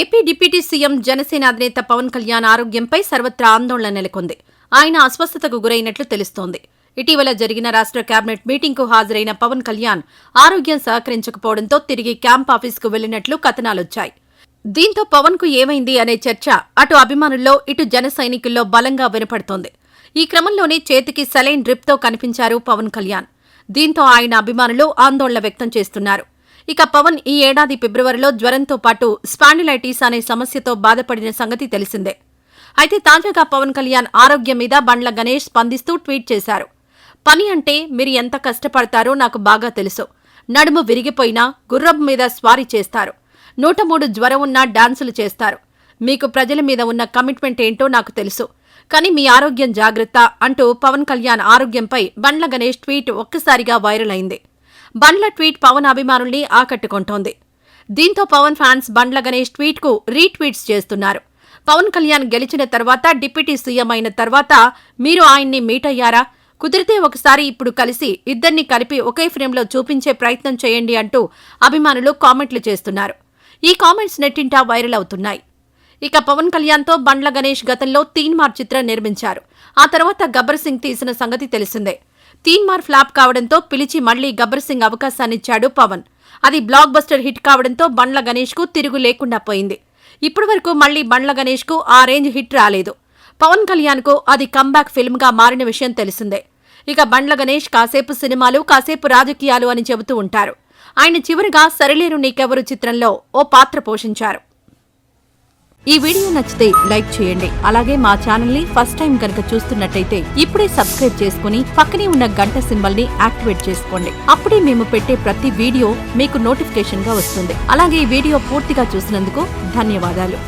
AP deputy CM Janasena అధినేత పవన్ కళ్యాణ్ ఆరోగ్యంపై సర్వత్రా ఆందోళన నెలకొంది. ఆయన అస్వస్థతకు గురైనట్లు తెలుస్తోంది. ఇటీవల జరిగిన రాష్ట్ర కేబినెట్ మీటింగ్కు హాజరైన పవన్ కళ్యాణ్ ఆరోగ్యం సహకరించకపోవడంతో తిరిగి క్యాంప్ ఆఫీస్కు వెళ్లినట్లు కథనాలొచ్చాయి. దీంతో పవన్ కు ఏమైంది అనే చర్చ అటు అభిమానుల్లో ఇటు జన సైనికుల్లో బలంగా వినపడుతోంది. ఈ క్రమంలోనే చేతికి సెలైన్ డ్రిప్తో కనిపించారు పవన్ కళ్యాణ్. దీంతో ఆయన అభిమానులు ఆందోళన వ్యక్తం చేస్తున్నారు. ఇక పవన్ ఈ ఏడాది ఫిబ్రవరిలో జ్వరంతో పాటు స్పాండిలైటిస్ అనే సమస్యతో బాధపడిన సంగతి తెలిసిందే. అయితే తాజాగా పవన్ కళ్యాణ్ ఆరోగ్యం మీద బండ్ల గణేష్ స్పందిస్తూ ట్వీట్ చేశారు. పని అంటే మీరు ఎంత కష్టపడతారో నాకు బాగా తెలుసు. నడుము విరిగిపోయినా గుర్రం మీద స్వారీ చేస్తారు. 103 జ్వరం ఉన్నా డాన్సులు చేస్తారు. మీకు ప్రజల మీద ఉన్న కమిట్మెంట్ ఏంటో నాకు తెలుసు. కానీ మీ ఆరోగ్యం జాగ్రత్త అంటూ పవన్ కళ్యాణ్ ఆరోగ్యంపై బండ్ల గణేష్ ట్వీట్ ఒక్కసారిగా వైరల్ అయింది. బండ్ల ట్వీట్ పవన్ అభిమానుల్ని ఆకట్టుకుంటోంది. దీంతో పవన్ ఫ్యాన్స్ బండ్ల గణేష్ ట్వీట్ కు రీట్వీట్స్ చేస్తున్నారు. పవన్ కళ్యాణ్ గెలిచిన తర్వాత డిప్యూటీ సీఎం అయిన తర్వాత మీరు ఆయన్ని మీట్ అయ్యారా? కుదిరితే ఒకసారి ఇప్పుడు కలిసి ఇద్దరిని కలిపి ఒకే ఫ్రేమ్లో చూపించే ప్రయత్నం చేయండి అంటూ అభిమానులు కామెంట్లు చేస్తున్నారు. ఈ కామెంట్స్ నెట్టింటా వైరల్ అవుతున్నాయి. ఇక పవన్ కళ్యాణ్తో బండ్ల గణేష్ గతంలో తీన్మార్ చిత్రం నిర్మించారు. ఆ తర్వాత గబ్బర్ సింగ్ తీసిన సంగతి తెలిసిందే. తీన్మార్ ఫ్లాప్ కావడంతో పిలిచి మళ్లీ గబ్బర్ సింగ్ అవకాశాన్నిచ్చాడు పవన్. అది బ్లాక్ బస్టర్ హిట్ కావడంతో బండ్ల గణేష్ కు తిరుగు లేకుండా పోయింది. ఇప్పటి వరకు మళ్లీ బండ్ల గణేష్ కు ఆ రేంజ్ హిట్ రాలేదు. పవన్ కళ్యాణ్ కు అది కంబ్యాక్ ఫిల్మ్ గా మారిన విషయం తెలిసిందే. ఇక బండ్ల గణేష్ కాసేపు సినిమాలు కాసేపు రాజకీయాలు అని చెబుతూ ఉంటారు. ఆయన చివరిగా సరిలేరు నీకెవరు చిత్రంలో ఓ పాత్ర పోషించారు. ఈ వీడియో నచ్చితే లైక్ చేయండి. అలాగే మా ఛానల్ ని ఫస్ట్ టైం కనుక చూస్తున్నట్టయితే ఇప్పుడే సబ్స్క్రైబ్ చేసుకుని పక్కనే ఉన్న గంట సింబల్ ని యాక్టివేట్ చేసుకోండి. అప్పుడే మేము పెట్టే ప్రతి వీడియో మీకు నోటిఫికేషన్ గా వస్తుంది. అలాగే ఈ వీడియో పూర్తిగా చూసినందుకు ధన్యవాదాలు.